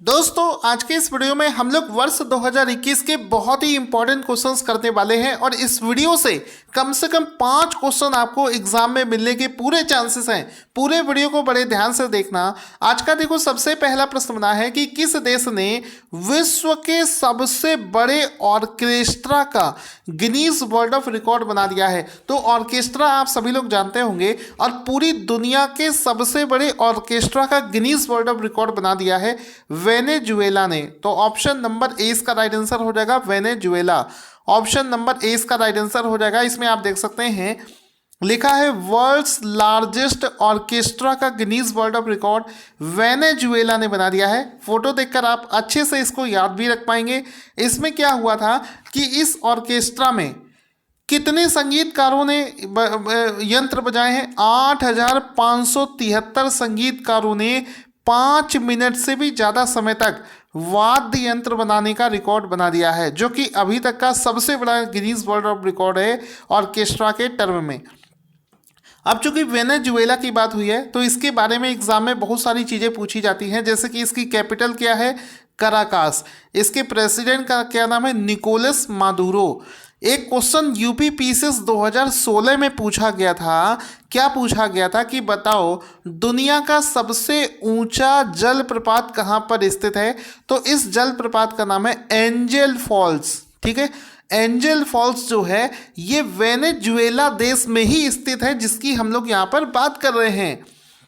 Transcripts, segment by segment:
दोस्तों आज के इस वीडियो में हम लोग वर्ष 2021 के बहुत ही इंपॉर्टेंट क्वेश्चंस करने वाले हैं और इस वीडियो से कम 5 क्वेश्चन आपको एग्जाम में मिलने के पूरे चांसेस हैं। पूरे वीडियो को बड़े ध्यान से देखना। आज का देखो सबसे पहला प्रश्न बना है कि किस देश ने विश्व के सबसे बड़े ऑर्केस्ट्रा का गिनीज वर्ल्ड ऑफ रिकॉर्ड बना दिया है। तो ऑर्केस्ट्रा आप सभी लोग जानते होंगे और पूरी दुनिया के सबसे बड़े ऑर्केस्ट्रा का गिनीज वर्ल्ड ऑफ रिकॉर्ड बना दिया है वेनेजुएला ने। तो ऑप्शन नंबर ए इसका राइट आंसर हो जाएगा वेनेजुएला। ऑप्शन नंबर ए इसका राइट आंसर हो जाएगा। इसमें आप देख सकते हैं लिखा है वर्ल्ड्स लार्जेस्ट ऑर्केस्ट्रा का Guinness world of record Venezuela ने बना दिया है। फोटो देखकर आप अच्छे से इसको याद भी रख पाएंगे। इसमें क्या हुआ था कि इस ऑर्केस्ट्रा में कितने संगीतकारों ने यंत्र बजाए हैं? 8,573 संगीतकारों ने 5 मिनट से भी ज़्यादा समय तक वाद्य यंत्र बनाने का रिकॉर्ड बना दिया है, जो कि अभी तक का सबसे बड़ा गिनीज वर्ल्ड ऑफ रिकॉर्ड है ऑर्केस्ट्रा के टर्म में। अब चूंकि वेनेजुएला की बात हुई है तो इसके बारे में एग्जाम में बहुत सारी चीज़ें पूछी जाती हैं, जैसे कि इसकी कैपिटल क्या है? कराकास। इसके प्रेसिडेंट का क्या नाम है? Nicolas Maduro. एक क्वेश्चन यूपी पीसीएस 2016 में पूछा गया था। क्या पूछा गया था कि बताओ दुनिया का सबसे ऊंचा जलप्रपात कहाँ पर स्थित है? तो इस जलप्रपात का नाम है एंजल फॉल्स। ठीक है, एंजल फॉल्स जो है ये वेनेजुएला देश में ही स्थित है, जिसकी हम लोग यहाँ पर बात कर रहे हैं।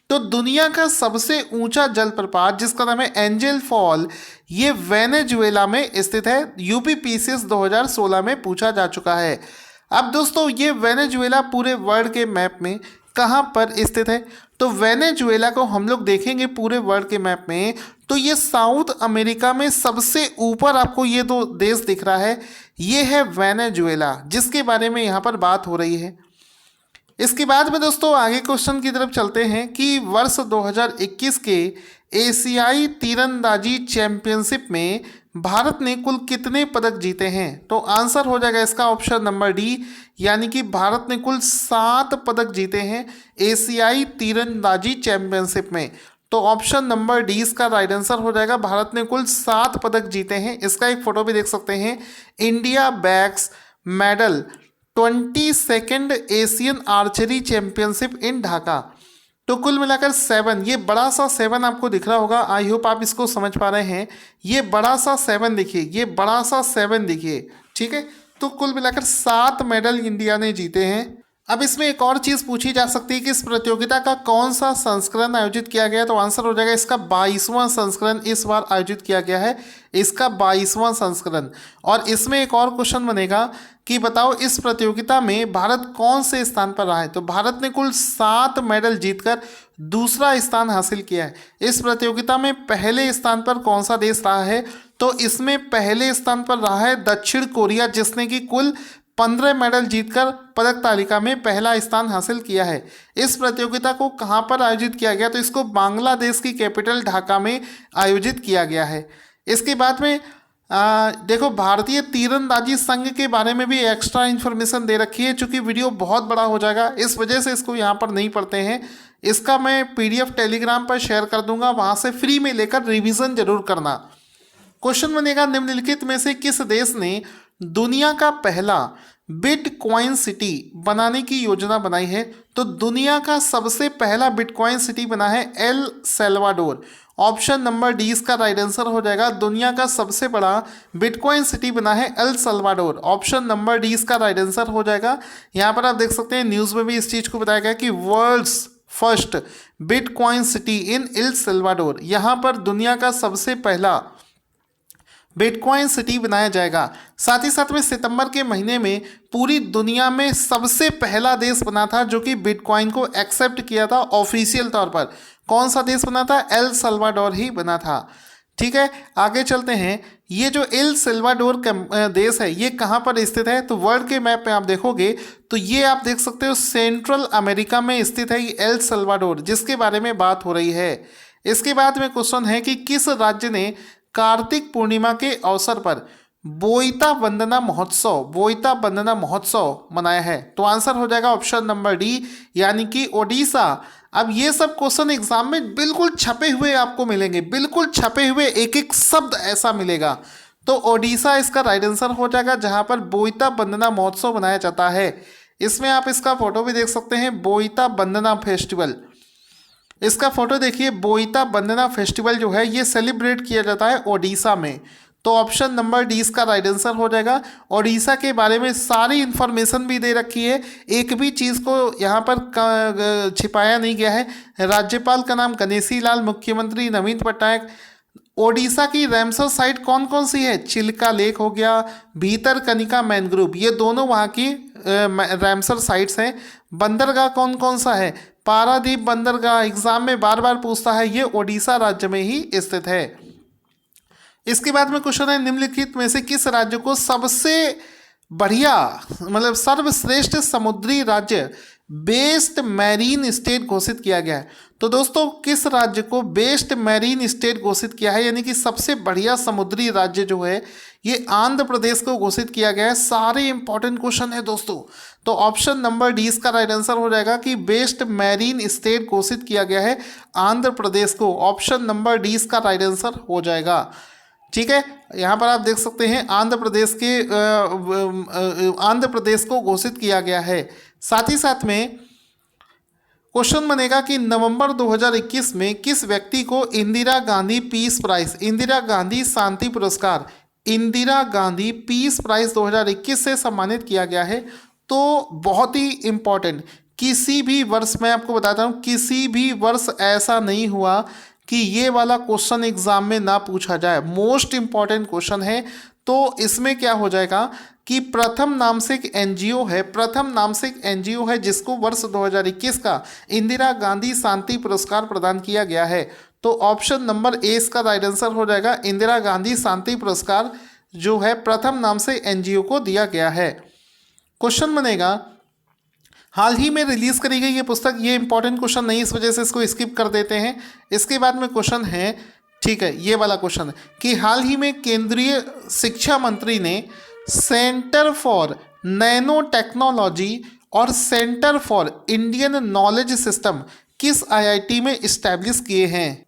तो दुनिया का सबसे ऊंचा जलप्रपात जिसका नाम है एंजल फॉल, ये वेनेजुएला में स्थित है। यूपी पीसीएस 2016 में पूछा जा चुका है। अब दोस्तों ये वेनेजुएला पूरे वर्ल्ड के मैप में कहाँ पर स्थित है? तो वेनेजुएला को हम लोग देखेंगे पूरे वर्ल्ड के मैप में तो ये साउथ अमेरिका में सबसे ऊपर आपको ये दो देश दिख रहा है, ये है वेनेजुएला, जिसके बारे में यहाँ पर बात हो रही है। इसके बाद में दोस्तों आगे क्वेश्चन की तरफ चलते हैं कि वर्ष 2021 के एशियाई तीरंदाजी चैंपियनशिप में भारत ने कुल कितने पदक जीते हैं? तो आंसर हो जाएगा इसका ऑप्शन नंबर डी, यानी कि भारत ने कुल 7 पदक जीते हैं एशियाई तीरंदाजी चैंपियनशिप में। तो ऑप्शन नंबर डी इसका राइट आंसर हो जाएगा। भारत ने कुल 7 पदक जीते हैं। इसका एक फोटो भी देख सकते हैं। India bags medal 22nd Asian archery championship इन ढाका। तो कुल मिलाकर 7, ये बड़ा सा 7 आपको दिख रहा होगा। आई होप आप इसको समझ पा रहे हैं। ये बड़ा सा 7 देखिए, ये बड़ा सा 7 देखिए। ठीक है, तो कुल मिलाकर 7 मेडल इंडिया ने जीते हैं। अब इसमें एक और चीज़ पूछी जा सकती है कि इस प्रतियोगिता का कौन सा संस्करण आयोजित किया गया है? तो आंसर हो जाएगा इसका 22वां संस्करण इस बार आयोजित किया गया है, इसका 22वां संस्करण। और इसमें एक और क्वेश्चन बनेगा कि बताओ इस प्रतियोगिता में भारत कौन से स्थान पर रहा है? तो भारत ने कुल 7 मेडल जीतकर दूसरा स्थान हासिल किया है। इस प्रतियोगिता में पहले स्थान पर कौन सा देश रहा है? तो इसमें पहले स्थान पर रहा है दक्षिण कोरिया, जिसने कि कुल 15 मेडल जीतकर पदक तालिका में पहला स्थान हासिल किया है। इस प्रतियोगिता को कहाँ पर आयोजित किया गया? तो इसको बांग्लादेश की कैपिटल ढाका में आयोजित किया गया है। इसके बाद में देखो भारतीय तीरंदाजी संघ के बारे में भी एक्स्ट्रा इन्फॉर्मेशन दे रखी है। चूंकि वीडियो बहुत बड़ा हो जाएगा इस वजह से इसको यहाँ पर नहीं पढ़ते हैं। इसका मैं PDF टेलीग्राम पर शेयर कर दूंगा, वहाँ से फ्री में लेकर रिविज़न जरूर करना। क्वेश्चन बनेगा निम्नलिखित में से किस देश ने दुनिया का पहला बिटकॉइन सिटी बनाने की योजना बनाई है? तो दुनिया का सबसे पहला बिटकॉइन सिटी बना है El Salvador. Option number D इसका राइट आंसर हो जाएगा। दुनिया का सबसे बड़ा बिटकॉइन सिटी बना है El Salvador. Option number D इसका राइट आंसर हो जाएगा। यहाँ पर आप देख सकते हैं न्यूज़ में भी इस चीज़ को बताया गया कि world's first bitcoin city in El Salvador, यहाँ पर दुनिया का सबसे पहला बिटकॉइन सिटी बनाया जाएगा। साथ ही साथ में सितंबर के महीने में पूरी दुनिया में सबसे पहला देश बना था जो कि बिटकॉइन को एक्सेप्ट किया था ऑफिशियल तौर पर। कौन सा देश बना था? एल सल्वाडोर ही बना था। ठीक है, आगे चलते हैं। ये जो एल सल्वाडोर देश है ये कहाँ पर स्थित है? तो वर्ल्ड के मैप में आप देखोगे तो ये आप देख सकते हो सेंट्रल अमेरिका में स्थित है ये एल सल्वाडोर, जिसके बारे में बात हो रही है। इसके बाद में क्वेश्चन है कि किस राज्य ने कार्तिक पूर्णिमा के अवसर पर बोईता वंदना मनाया है? तो आंसर हो जाएगा ऑप्शन नंबर डी, यानी कि ओडिशा अब ये सब क्वेश्चन एग्जाम में बिल्कुल छपे हुए आपको मिलेंगे, बिल्कुल छपे हुए, एक एक शब्द ऐसा मिलेगा। तो ओडिशा इसका राइट आंसर हो जाएगा, जहां पर बोईता बंदना महोत्सव मनाया जाता है। इसमें आप इसका फोटो भी देख सकते हैं, बोईता बंदना फेस्टिवल। इसका फोटो देखिए, बोईता बंदना फेस्टिवल जो है ये सेलिब्रेट किया जाता है ओडिशा में। तो ऑप्शन नंबर डी इसका राइट आंसर हो जाएगा। ओडिशा के बारे में सारी इन्फॉर्मेशन भी दे रखी है, एक भी चीज़ को यहाँ पर छिपाया नहीं गया है। राज्यपाल का नाम गणेशी लाल, मुख्यमंत्री नवीन पटनायक। ओडिशा की रैमसर साइट कौन कौन सी है? चिल्का लेक हो गया, भीतरकनिका मैनग्रोव, ये दोनों वहाँ की रैमसर साइट्स हैं। बंदरगाह कौन कौन सा है? पारादीप बंदरगाह, एग्जाम में बार बार पूछता है, ये ओडिशा राज्य में ही स्थित है। इसके बाद में क्वेश्चन है, निम्नलिखित में से किस राज्य को सबसे बढ़िया मतलब सर्वश्रेष्ठ समुद्री राज्य बेस्ट मैरीन स्टेट घोषित किया गया है? तो दोस्तों किस राज्य को बेस्ट मैरीन स्टेट घोषित किया है, यानी कि सबसे बढ़िया समुद्री राज्य जो है, ये आंध्र प्रदेश को घोषित किया गया है। सारे इंपॉर्टेंट क्वेश्चन है दोस्तों। तो ऑप्शन नंबर डी इसका राइट आंसर हो जाएगा कि बेस्ट मैरीन स्टेट घोषित किया गया है आंध्र प्रदेश को। ऑप्शन नंबर डी इसका राइट आंसर हो जाएगा। ठीक है, यहाँ पर आप देख सकते हैं आंध्र प्रदेश को घोषित किया गया है। साथ ही साथ में क्वेश्चन बनेगा कि नवंबर 2021 में किस व्यक्ति को इंदिरा गांधी पीस प्राइज, इंदिरा गांधी शांति पुरस्कार, इंदिरा गांधी पीस प्राइज 2021 से सम्मानित किया गया है? तो बहुत ही इंपॉर्टेंट, किसी भी वर्ष, मैं आपको बताता हूँ, किसी भी वर्ष ऐसा नहीं हुआ कि ये वाला क्वेश्चन एग्जाम में ना पूछा जाए। मोस्ट इंपॉर्टेंट क्वेश्चन है। तो इसमें क्या हो जाएगा कि प्रथम नाम से एक एनजीओ है, प्रथम नाम से एक एनजीओ है जिसको वर्ष 2021 का इंदिरा गांधी शांति पुरस्कार प्रदान किया गया है। तो ऑप्शन नंबर ए इसका राइट आंसर हो जाएगा। इंदिरा गांधी शांति पुरस्कार जो है प्रथम नाम से एनजीओ को दिया गया है। क्वेश्चन बनेगा, हाल ही में रिलीज करी गई ये पुस्तक, ये इंपॉर्टेंट क्वेश्चन नहीं, इस वजह से इसको स्किप कर देते हैं। इसके बाद में क्वेश्चन है, ठीक है, ये वाला क्वेश्चन है कि हाल ही में केंद्रीय शिक्षा मंत्री ने सेंटर फॉर नैनो टेक्नोलॉजी और centre for Indian knowledge system किस आईआईटी में इस्टेब्लिश किए हैं?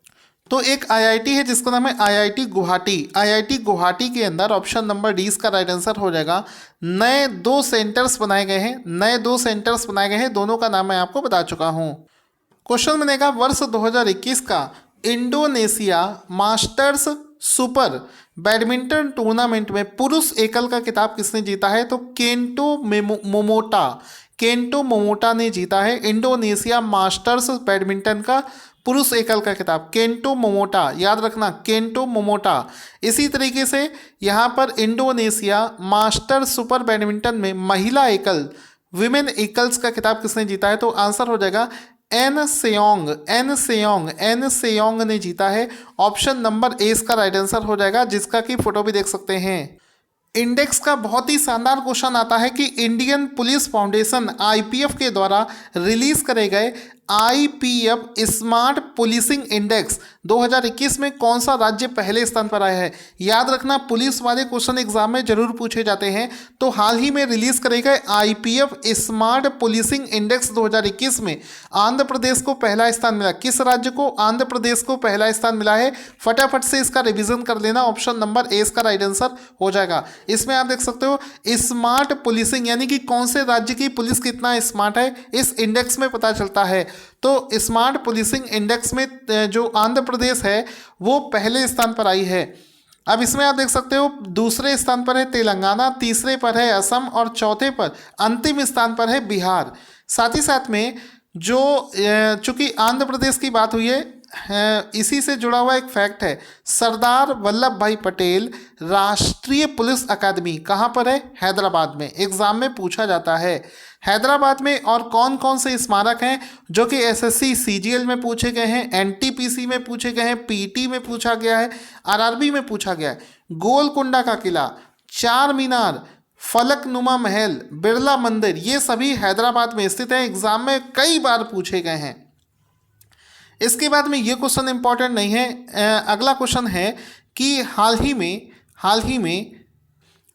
तो एक आईआईटी है जिसका नाम है आईआईटी गुवाहाटी। आईआईटी गुवाहाटी के अंदर ऑप्शन नंबर डी इसका राइट आंसर हो जाएगा। नए 2 सेंटर्स बनाए गए हैं, नए 2 सेंटर्स बनाए गए हैं, दोनों का नाम मैं आपको बता चुका हूँ। क्वेश्चन बनेगा, वर्ष 2021 का Indonesia masters super badminton tournament में पुरुष एकल का खिताब किसने जीता है? तो केंटो मोमोटा ने जीता है इंडोनेशिया मास्टर्स बैडमिंटन का पुरुष एकल का खिताब। केंटो मोमोटा, याद रखना, केंटो मोमोटा। इसी तरीके से यहाँ पर इंडोनेशिया मास्टर सुपर बैडमिंटन में महिला एकल, विमेन एकल्स का खिताब किसने जीता है? तो आंसर हो जाएगा एन सेयोंग ने जीता है। ऑप्शन नंबर ए इसका राइट आंसर हो जाएगा, जिसका कि फोटो भी देख सकते हैं। इंडेक्स का बहुत ही शानदार क्वेश्चन आता है कि इंडियन पुलिस फाउंडेशन आईपीएफ के द्वारा रिलीज करे गए आईपीएफ स्मार्ट पुलिसिंग इंडेक्स 2021 में कौन सा राज्य पहले स्थान पर आया है? याद रखना, पुलिस वाले क्वेश्चन एग्जाम में जरूर पूछे जाते हैं। तो हाल ही में रिलीज करे गए आईपीएफ स्मार्ट पुलिसिंग इंडेक्स 2021 में आंध्र प्रदेश को पहला स्थान मिला। किस राज्य को? आंध्र प्रदेश को पहला स्थान मिला है। फटाफट से इसका रिविजन कर लेना, ऑप्शन नंबर ए इसका राइट आंसर हो जाएगा। इसमें आप देख सकते हो स्मार्ट पुलिसिंग, यानी कि कौन से राज्य की पुलिस कितना स्मार्ट है, इस इंडेक्स में पता चलता है। तो स्मार्ट पुलिसिंग इंडेक्स में जो आंध्र प्रदेश है वो पहले स्थान पर आई है। अब इसमें आप देख सकते हो दूसरे स्थान पर है तेलंगाना, तीसरे पर है असम और चौथे पर, अंतिम स्थान पर है बिहार। साथ ही साथ में जो चूंकि आंध्र प्रदेश की बात हुई है, इसी से जुड़ा हुआ एक फैक्ट है, सरदार वल्लभ भाई पटेल राष्ट्रीय पुलिस अकादमी कहाँ पर है? हैदराबाद में। एग्जाम में पूछा जाता है हैदराबाद में। और कौन कौन से स्मारक हैं जो कि एसएससी सीजीएल में पूछे गए हैं, एनटीपीसी में पूछे गए हैं, पीटी में पूछा गया है, आरआरबी में पूछा गया है? गोलकुंडा का किला, चार मीनार, फलकनुमा महल, बिरला मंदिर, ये सभी हैदराबाद में स्थित है। एग्जाम में कई बार पूछे गए हैं। इसके बाद में ये क्वेश्चन इंपॉर्टेंट नहीं है। अगला क्वेश्चन है कि हाल ही में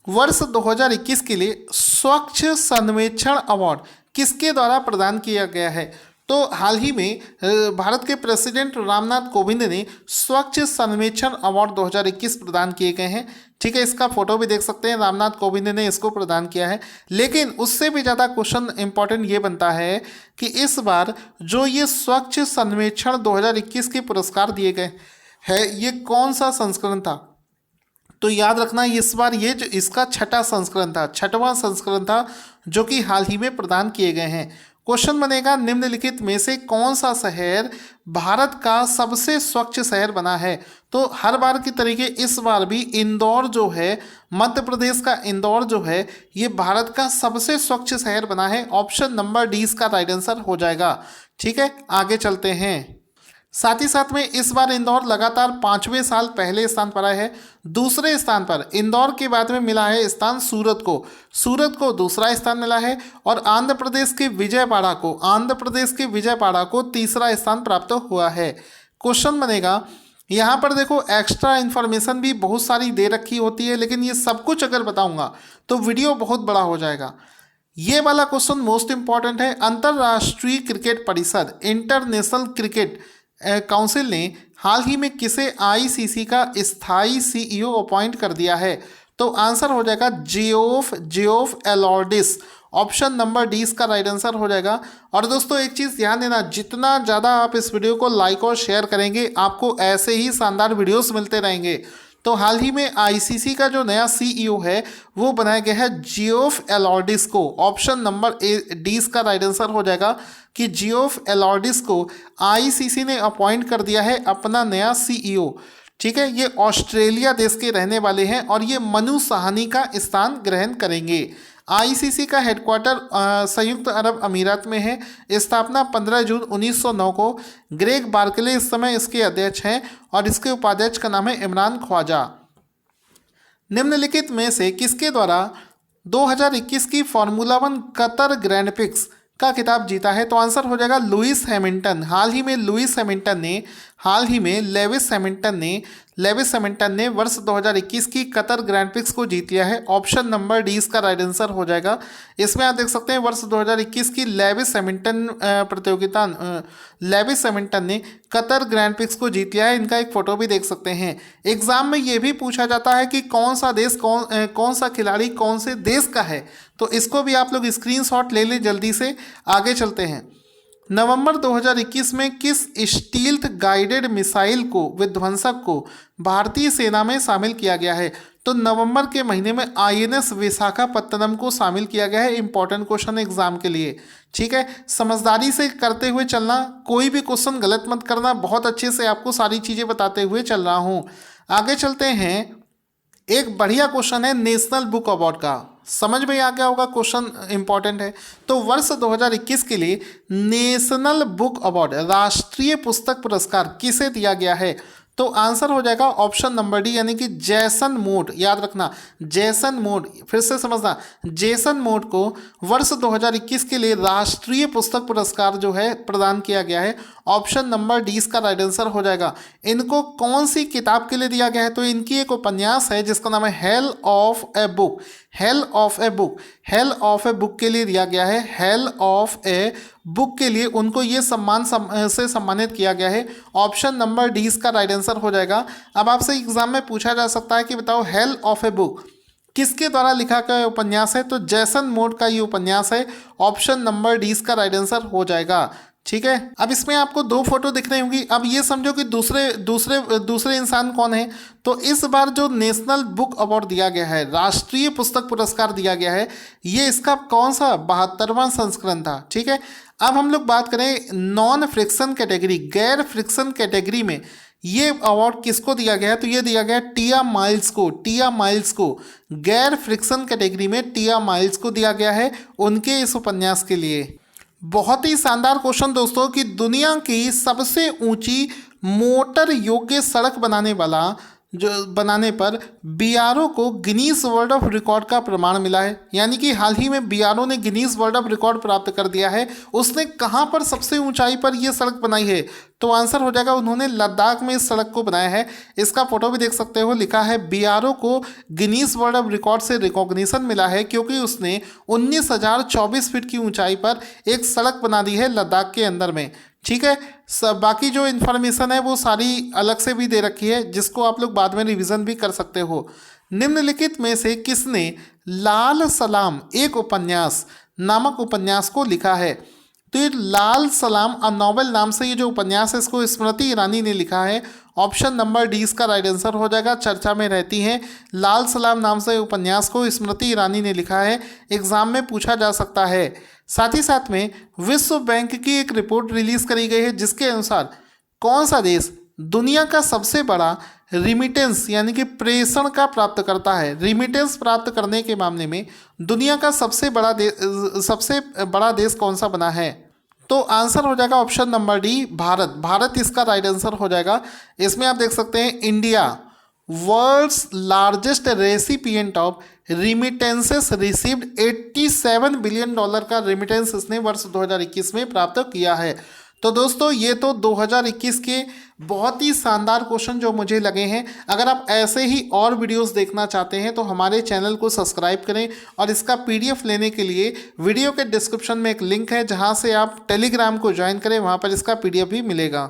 वर्ष 2021 के लिए स्वच्छ सर्वेक्षण अवार्ड किसके द्वारा प्रदान किया गया है? तो हाल ही में भारत के प्रेसिडेंट रामनाथ कोविंद ने स्वच्छ सर्वेक्षण अवार्ड 2021 प्रदान किए गए हैं। ठीक है, इसका फोटो भी देख सकते हैं, रामनाथ कोविंद ने इसको प्रदान किया है। लेकिन उससे भी ज़्यादा क्वेश्चन इंपॉर्टेंट ये बनता है कि इस बार जो ये स्वच्छ सर्वेक्षण 2021 के पुरस्कार दिए गए हैं, ये कौन सा संस्करण था? तो याद रखना इस बार ये जो इसका छठा संस्करण था, छठवां संस्करण था, जो कि हाल ही में प्रदान किए गए हैं। क्वेश्चन बनेगा निम्नलिखित में से कौन सा शहर भारत का सबसे स्वच्छ शहर बना है? तो हर बार की तरीके इस बार भी इंदौर जो है, मध्य प्रदेश का इंदौर जो है, ये भारत का सबसे स्वच्छ शहर बना है। ऑप्शन नंबर डी इसका राइट आंसर हो जाएगा। ठीक है, आगे चलते हैं। साथ ही साथ में इस बार इंदौर लगातार 5वें साल पहले स्थान पर आया है। दूसरे स्थान पर इंदौर के बाद में मिला है स्थान सूरत को दूसरा स्थान मिला है, और आंध्र प्रदेश के विजयवाड़ा को तीसरा स्थान प्राप्त हुआ है। क्वेश्चन बनेगा, यहाँ पर देखो एक्स्ट्रा इन्फॉर्मेशन भी बहुत सारी दे रखी होती है, लेकिन ये सब कुछ अगर बताऊंगा तो वीडियो बहुत बड़ा हो जाएगा। ये वाला क्वेश्चन मोस्ट इंपॉर्टेंट है। अंतर्राष्ट्रीय क्रिकेट परिषद, इंटरनेशनल क्रिकेट काउंसिल ने हाल ही में किसे आईसीसी का स्थायी सीईओ अपॉइंट कर दिया है? तो आंसर हो जाएगा जियोफ एलॉर्डिस। ऑप्शन नंबर डी इसका राइट आंसर हो जाएगा। और दोस्तों एक चीज़ ध्यान देना, जितना ज़्यादा आप इस वीडियो को लाइक और शेयर करेंगे, आपको ऐसे ही शानदार वीडियोस मिलते रहेंगे। तो हाल ही में आईसीसी का जो नया सीईओ है वो बनाया गया है जियोफ एलॉर्डिस को। ऑप्शन नंबर डी इसका राइट आंसर हो जाएगा कि जियोफ एलॉर्डिस को आईसीसी ने अपॉइंट कर दिया है अपना नया सीईओ। ठीक है, ये ऑस्ट्रेलिया देश के रहने वाले हैं और ये मनु साहनी का स्थान ग्रहण करेंगे। आईसीसी का हेडक्वार्टर संयुक्त अरब अमीरात में है। स्थापना 15 जून 1909 को। ग्रेग बार्कले इस समय इसके अध्यक्ष हैं और इसके उपाध्यक्ष का नाम है इमरान ख्वाजा। निम्नलिखित में से किसके द्वारा 2021 की फार्मूला 1 कतर ग्रैंड प्रिक्स का खिताब जीता है? तो आंसर हो जाएगा लुइस हैमिल्टन। हाल ही में लेविस हैमिल्टन ने वर्ष 2021 की कतर ग्रैंड प्रिक्स को जीत लिया है। ऑप्शन नंबर डी इसका राइट आंसर हो जाएगा। इसमें आप देख सकते हैं वर्ष 2021 की लेविस हैमिल्टन ने कतर ग्रैंड प्रिक्स को जीत लिया है। इनका एक फोटो भी देख सकते हैं। एग्जाम में ये भी पूछा जाता है कि कौन सा खिलाड़ी कौन से देश का है, तो इसको भी आप लोग स्क्रीनशॉट ले लें जल्दी से। आगे चलते हैं। नवंबर 2021 में किस स्टील्थ गाइडेड मिसाइल को विध्वंसक को भारतीय सेना में शामिल किया गया है? तो नवंबर के महीने में आईएनएस विशाखापत्तनम को शामिल किया गया है। इंपॉर्टेंट क्वेश्चन एग्जाम के लिए। ठीक है, समझदारी से करते हुए चलना, कोई भी क्वेश्चन गलत मत करना। बहुत अच्छे से आपको सारी चीज़ें बताते हुए चल रहा हूँ। आगे चलते हैं। एक बढ़िया क्वेश्चन है नेशनल बुक अवार्ड का, समझ में आ गया होगा, क्वेश्चन इंपॉर्टेंट है। तो वर्ष 2021 के लिए नेशनल बुक अवार्ड, राष्ट्रीय पुस्तक पुरस्कार किसे दिया गया है? तो आंसर हो जाएगा ऑप्शन नंबर डी, यानी कि जेसन मोड। याद रखना, जेसन मोड, फिर से समझना, जेसन मोड को वर्ष 2021 के लिए राष्ट्रीय पुस्तक पुरस्कार जो है प्रदान किया गया है। ऑप्शन नंबर डी इसका राइट आंसर हो जाएगा। इनको कौन सी किताब के लिए दिया गया है? तो इनकी एक उपन्यास है जिसका नाम है hell of a book. Hell of a book के लिए दिया गया है। हेल ऑफ ए बुक के लिए उनको ये सम्मान से सम्मानित किया गया है। ऑप्शन नंबर डी इसका राइट आंसर हो जाएगा। अब आपसे एग्जाम में पूछा जा सकता है कि बताओ हेल ऑफ ए बुक किसके द्वारा लिखा गया उपन्यास है? तो जेसन मोड का ये उपन्यास है। ऑप्शन नंबर डी इसका राइट आंसर हो जाएगा। ठीक है, अब इसमें आपको दो फोटो दिख रही होंगी। अब ये समझो कि दूसरे इंसान कौन है। तो इस बार जो नेशनल बुक अवार्ड दिया गया है, राष्ट्रीय पुस्तक पुरस्कार दिया गया है, ये इसका कौन सा 72वां संस्करण था। ठीक है, अब हम लोग बात करें नॉन फ्रिक्शन कैटेगरी, गैर फ्रिक्शन कैटेगरी में ये अवार्ड किसको दिया गया है? तो ये दिया गया टिया माइल्स को। गैर फ्रिक्शन कैटेगरी में टिया माइल्स को दिया गया है उनके इस उपन्यास के लिए। बहुत ही शानदार क्वेश्चन दोस्तों कि दुनिया की सबसे ऊंची मोटर योग्य सड़क बनाने वाला जो बनाने पर बीआरओ को गिनीज वर्ल्ड ऑफ रिकॉर्ड का प्रमाण मिला है। यानी कि हाल ही में बीआरओ ने गिनीज वर्ल्ड ऑफ रिकॉर्ड प्राप्त कर दिया है। उसने कहाँ पर सबसे ऊंचाई पर यह सड़क बनाई है? तो आंसर हो जाएगा, उन्होंने लद्दाख में इस सड़क को बनाया है। इसका फोटो भी देख सकते हो, लिखा है बीआरओ को गिनीज वर्ल्ड ऑफ रिकॉर्ड से रिकॉग्निशन मिला है क्योंकि उसने 19,024 फीट की ऊंचाई पर एक सड़क बना दी है लद्दाख के अंदर में। ठीक है, सब बाकी जो इन्फॉर्मेशन है वो सारी अलग से भी दे रखी है, जिसको आप लोग बाद में रिवीजन भी कर सकते हो। निम्नलिखित में से किसने लाल सलाम एक उपन्यास नामक उपन्यास को लिखा है? तो ये लाल सलाम अ नॉवेल नाम से ये जो उपन्यास है इसको स्मृति ईरानी ने लिखा है। ऑप्शन नंबर डी इसका राइट आंसर हो जाएगा। चर्चा में रहती हैं लाल सलाम नाम से उपन्यास को स्मृति ईरानी ने लिखा है। एग्जाम में पूछा जा सकता है। साथ ही साथ में विश्व बैंक की एक रिपोर्ट रिलीज करी गई है जिसके अनुसार कौन सा देश दुनिया का सबसे बड़ा रिमिटेंस यानी कि प्रेषण का प्राप्त करता है? रिमिटेंस प्राप्त करने के मामले में दुनिया का सबसे बड़ा देश कौन सा बना है? तो आंसर हो जाएगा option number D Bharat. Bharat इसका राइट आंसर हो जाएगा। इसमें आप देख सकते हैं India world's largest recipient of remittances received 87 billion dollar का रिमिटेंस इसने वर्ष 2021 में प्राप्त किया है। तो दोस्तों ये तो 2021 के बहुत ही शानदार क्वेश्चन जो मुझे लगे हैं। अगर आप ऐसे ही और वीडियोस देखना चाहते हैं तो हमारे चैनल को सब्सक्राइब करें और इसका पीडीएफ लेने के लिए वीडियो के डिस्क्रिप्शन में एक लिंक है जहां से आप टेलीग्राम को ज्वाइन करें, वहां पर इसका पीडीएफ भी मिलेगा।